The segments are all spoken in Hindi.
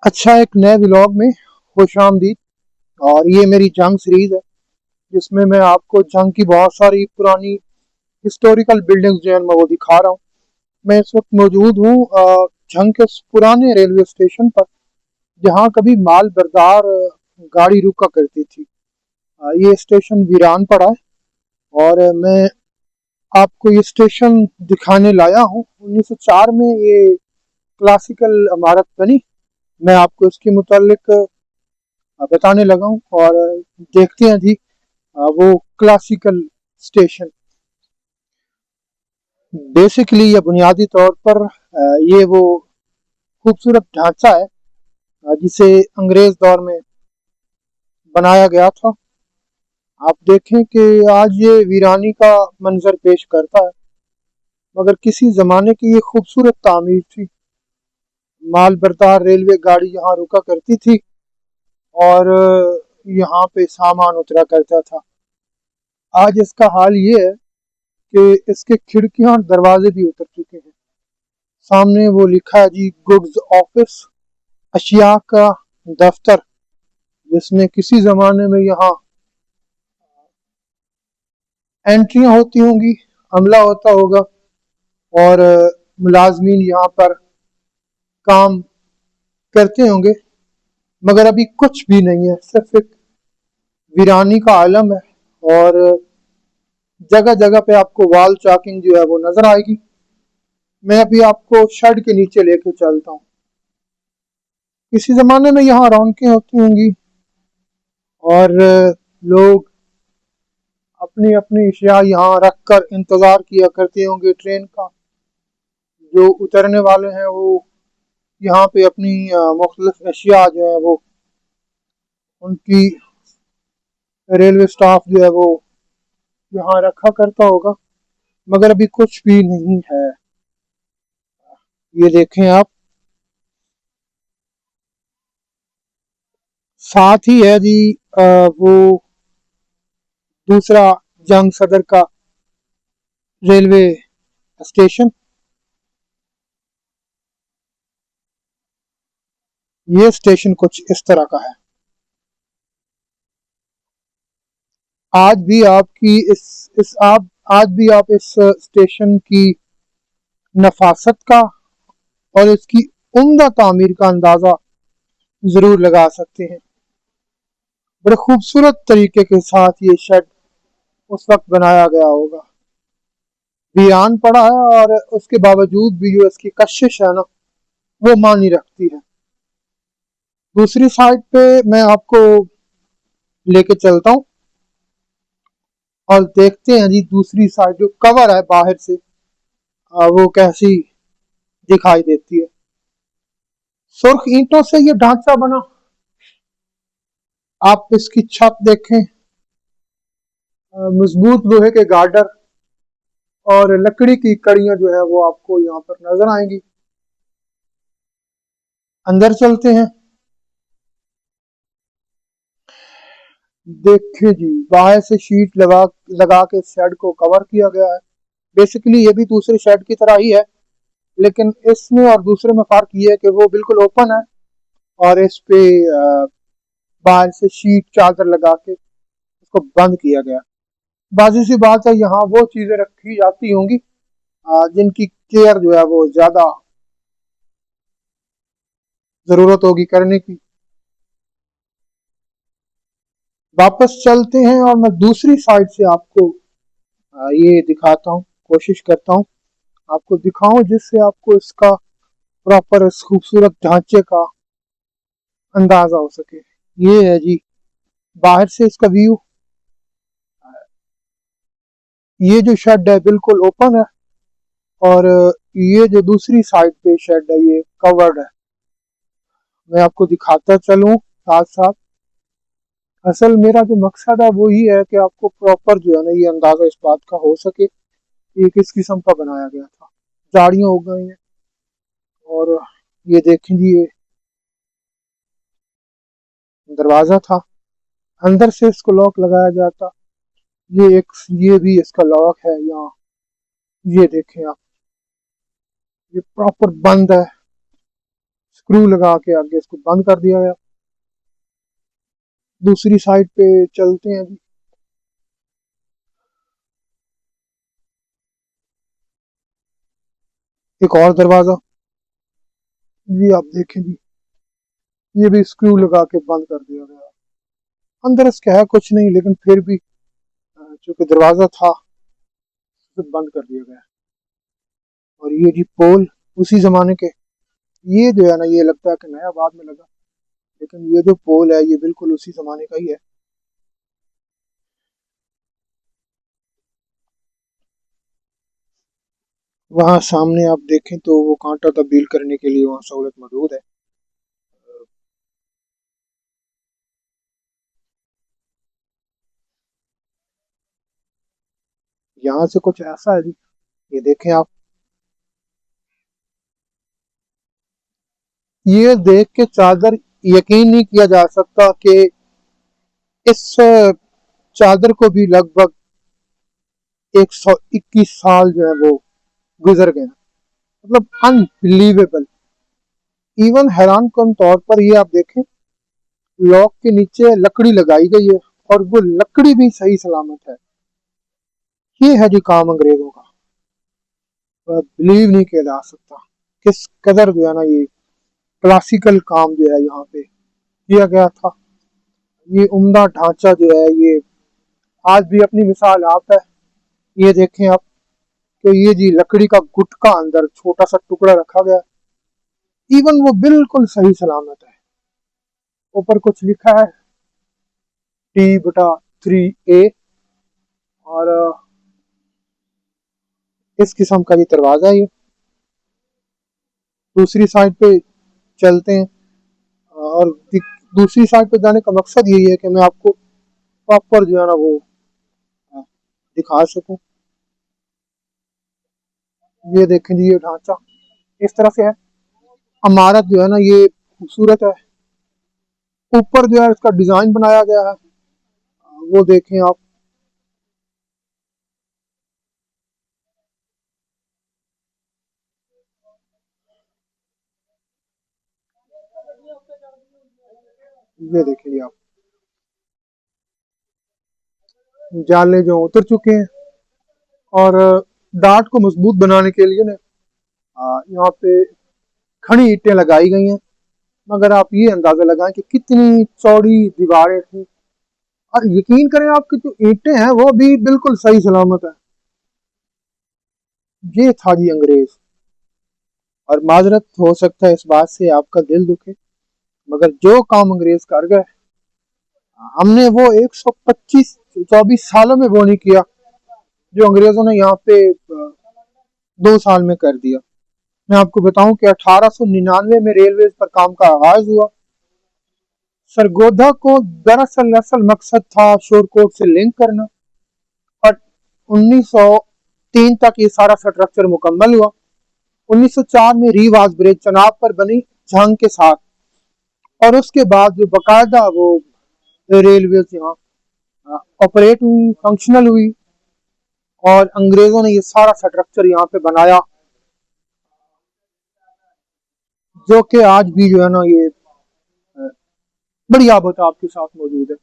अच्छा, एक नए व्लॉग में खुश आमदीद। और ये मेरी जंग सीरीज है जिसमें मैं आपको जंग की बहुत सारी पुरानी हिस्टोरिकल बिल्डिंग्स जो है मैं वो दिखा रहा हूँ। मैं इस वक्त मौजूद हूँ जंग के उस पुराने रेलवे स्टेशन पर जहाँ कभी माल बरदार गाड़ी रुका करती थी। ये स्टेशन वीरान पड़ा है और मैं आपको ये स्टेशन दिखाने लाया हूँ। 1904 में ये क्लासिकल इमारत बनी। मैं आपको इसके मुतालिक बताने लगा हूँ और देखते हैं जी वो क्लासिकल स्टेशन। बेसिकली या बुनियादी तौर पर ये वो खूबसूरत ढांचा है जिसे अंग्रेज दौर में बनाया गया था। आप देखें कि आज ये वीरानी का मंजर पेश करता है, मगर किसी जमाने की ये खूबसूरत तामीर थी। माल बरदार रेलवे गाड़ी यहाँ रुका करती थी और यहाँ पे सामान उतरा करता था। आज इसका हाल ये है कि इसके खिड़कियां और दरवाजे भी उतर चुके हैं। सामने वो लिखा है जी गुड्स ऑफिस, अशिया का दफ्तर, जिसमें किसी जमाने में यहाँ एंट्रियां होती होंगी, हमला होता होगा और मुलाजमीन यहाँ पर काम करते होंगे। मगर अभी कुछ भी नहीं है, सिर्फ एक वीरानी का आलम है। और जगह जगह पे आपको वॉल चाकिंग जो है वो नजर आएगी। मैं अभी आपको शेड के नीचे लेके चलता हूँ। किसी जमाने में यहाँ रौनकें होती होंगी और लोग अपनी अपनी अशिया यहाँ रख कर इंतजार किया करते होंगे ट्रेन का। जो उतरने वाले हैं वो यहाँ पे अपनी मुख्तलिफ अशिया जो है वो उनकी रेलवे स्टाफ जो है वो यहाँ रखा करता होगा। मगर अभी कुछ भी नहीं है। ये देखें आप, साथ ही है जी वो दूसरा जंग सदर का रेलवे स्टेशन। ये स्टेशन कुछ इस तरह का है। आज भी आपकी इस आप आज भी आप इस स्टेशन की नफासत का और इसकी उम्दा तामीर का अंदाजा जरूर लगा सकते हैं। बड़े खूबसूरत तरीके के साथ ये शेड उस वक्त बनाया गया होगा। वीरान पड़ा है और उसके बावजूद भी जो इसकी कशिश है ना वो मानी रखती है। दूसरी साइड पे मैं आपको लेके चलता हूँ और देखते हैं जी दूसरी साइड जो कवर है बाहर से वो कैसी दिखाई देती है। सुर्ख ईंटों से ये ढांचा बना। आप इसकी छत देखें, मजबूत लोहे के गार्डर और लकड़ी की कड़ियां जो है वो आपको यहाँ पर नजर आएंगी। अंदर चलते हैं। देखिए जी, बाहर से शीट लगा लगा के शेड को कवर किया गया है। बेसिकली ये भी दूसरे शेड की तरह ही है, लेकिन इसमें और दूसरे में फर्क ये है कि वो बिल्कुल ओपन है और इस पे बाहर से शीट चादर लगा के इसको बंद किया गया। बाजी सी बात है, यहाँ वो चीजें रखी जाती होंगी जिनकी केयर जो है वो ज्यादा जरूरत होगी करने की। वापस चलते हैं और मैं दूसरी साइड से आपको ये दिखाता हूँ, कोशिश करता हूँ आपको दिखाऊं जिससे आपको इसका प्रॉपर इस खूबसूरत ढांचे का अंदाजा हो सके। ये है जी बाहर से इसका व्यू। ये जो शेड है बिल्कुल ओपन है और ये जो दूसरी साइड पे शेड है ये कवर्ड है। मैं आपको दिखाता चलूं साथ साथ। असल मेरा जो मकसद है वो ही है कि आपको प्रॉपर जो है ना ये अंदाजा इस बात का हो सके कि ये किस किस्म का बनाया गया था। झाड़ियां हो गई हैं और ये देखें जी ये दरवाजा था, अंदर से इसको लॉक लगाया जाता। ये भी इसका लॉक है यहाँ। ये देखें आप, ये प्रॉपर बंद है। स्क्रू लगा के आगे इसको बंद कर दिया गया। दूसरी साइड पे चलते हैं जी। एक और दरवाजा, ये आप देखें जी, ये भी स्क्रू लगा के बंद कर दिया गया। अंदर इसके है कुछ नहीं, लेकिन फिर भी चूंकि दरवाजा था तो बंद कर दिया गया। और ये जी पोल उसी जमाने के, ये जो है ना, ये लगता है कि नया बाद में लगा, लेकिन ये जो पोल है ये बिल्कुल उसी जमाने का ही है। वहाँ सामने आप देखें तो वो कांटा तब्दील करने के लिए वहाँ सहूलत मौजूद है। यहाँ से कुछ ऐसा है जी, ये देखें आप, ये देख के चादर यकीन नहीं किया जा सकता कि इस चादर को भी लगभग 121 साल जो है वो गुजर गए। मतलब अनबिलीवेबल। इवन हैरान कन तौर पर ये आप देखें, लॉक के नीचे लकड़ी लगाई गई है और वो लकड़ी भी सही सलामत है। ये है जी काम अंग्रेजों का, बिलीव नहीं किया जा सकता किस कदर जो है ना ये क्लासिकल काम जो है यहाँ पे किया गया था। ये उम्दा ढांचा जो है ये आज भी अपनी मिसाल आप है। ये देखें आप कि ये जी लकड़ी का गुटका अंदर छोटा सा टुकड़ा रखा गया, इवन वो बिल्कुल सही सलामत है। ऊपर कुछ लिखा है T/3A। और इस किस्म का ये दरवाजा है। ये दूसरी साइड पे चलते हैं, और दूसरी साइड पे जाने का मकसद यही है कि मैं आपको प्रॉपर जो है ना वो दिखा सकूं। ये देखें जी, ये ढांचा इस तरह से है। इमारत जो है ना ये खूबसूरत है। ऊपर जो है इसका डिजाइन बनाया गया है, वो देखें आप। ये देखिए आप, जाले जो उतर चुके हैं। और डार्ट को मजबूत बनाने के लिए ना यहाँ पे खड़ी ईंटें लगाई गई हैं। मगर आप ये अंदाजा लगाएं कि कितनी चौड़ी दीवारें थी। और यकीन करें आप कि जो ईंटें हैं वो भी बिल्कुल सही सलामत है। ये था जी अंग्रेज। और माजरत हो सकता है इस बात से आपका दिल दुखे, मगर जो काम अंग्रेज कर गए, हमने वो 125 24 सालों में वो नहीं किया जो अंग्रेजों ने यहाँ पे 2 साल में कर दिया। मैं आपको बताऊं कि 1899 में रेलवे पर काम का आगाज हुआ। सरगोधा को दरअसल असल मकसद था शोरकोट से लिंक करना। और 1903 तक ये सारा स्ट्रक्चर मुकम्मल हुआ। 1904 में रीवाज ब्रिज चनाब पर बनी जंग के साथ। और उसके बाद जो बकायदा वो रेलवे यहाँ ऑपरेट हुई, फंक्शनल हुई। और अंग्रेजों ने ये सारा स्ट्रक्चर यहाँ पे बनाया, जो कि आज भी जो है ना ये बड़ी आबत आपके साथ मौजूद है।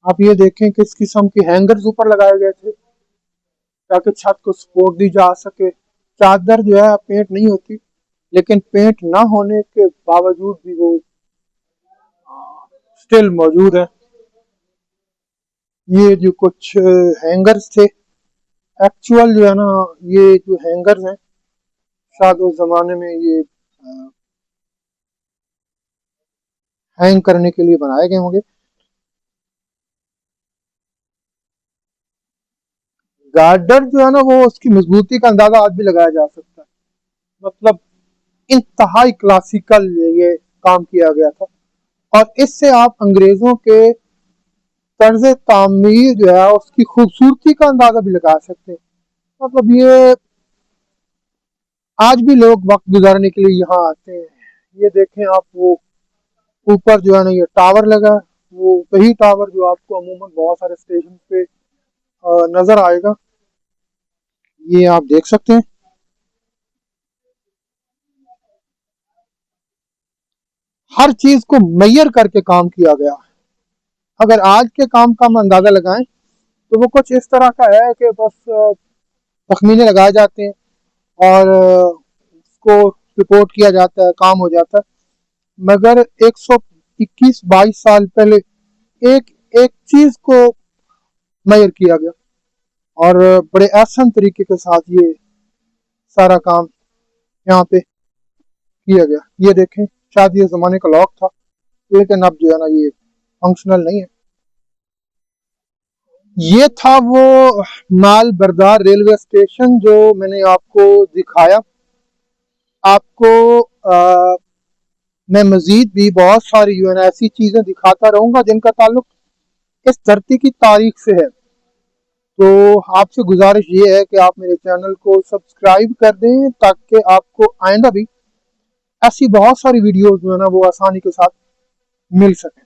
आप ये देखें किस किस्म के हैंगर्स ऊपर लगाए गए थे ताकि छत को सपोर्ट दी जा सके। चादर जो है पेंट नहीं होती, लेकिन पेंट ना होने के बावजूद भी वो स्टिल मौजूद है। ये जो कुछ हैंगर्स थे, एक्चुअल जो है ना, ये जो हैंगर्स हैं शायद उस जमाने में ये हैंग करने के लिए बनाए गए होंगे। गार्डर जो है ना वो उसकी मजबूती का अंदाजा आज भी लगाया जा सकता है। मतलब इंतहाई क्लासिकल ये काम किया गया था। और इससे आप अंग्रेजों के तर्ज तामीर जो है उसकी खूबसूरती का अंदाजा भी लगा सकते हैं। मतलब ये आज भी लोग वक्त गुजारने के लिए यहाँ आते हैं। ये देखें आप, वो ऊपर जो है ना ये टावर लगा है, वो वही टावर जो आपको अमूमन बहुत सारे स्टेशन पे नजर आएगा। ये आप देख सकते हैं। हर चीज को मैयर करके काम किया गया है। अगर आज के काम का हम अंदाजा लगाएं तो वो कुछ इस तरह का है कि बस तखमीने लगाए जाते हैं और उसको रिपोर्ट किया जाता है, काम हो जाता है। मगर 121-22 साल पहले एक एक चीज को मैयर किया गया और बड़े आसान तरीके के साथ ये सारा काम यहाँ पे किया गया। ये देखें, शायद ये जमाने का लॉक था, लेकिन अब जो है ना ये फंक्शनल नहीं है। ये था वो माल बरदार रेलवे स्टेशन जो मैंने आपको दिखाया। आपको मैं मजीद भी बहुत सारी जो है ना ऐसी चीजें दिखाता रहूंगा जिनका ताल्लुक इस धरती की तारीख से है। तो आपसे गुजारिश ये है कि आप मेरे चैनल को सब्सक्राइब कर दें ताकि आपको आइंदा भी ऐसी बहुत सारी वीडियोस जो है ना वो आसानी के साथ मिल सकें।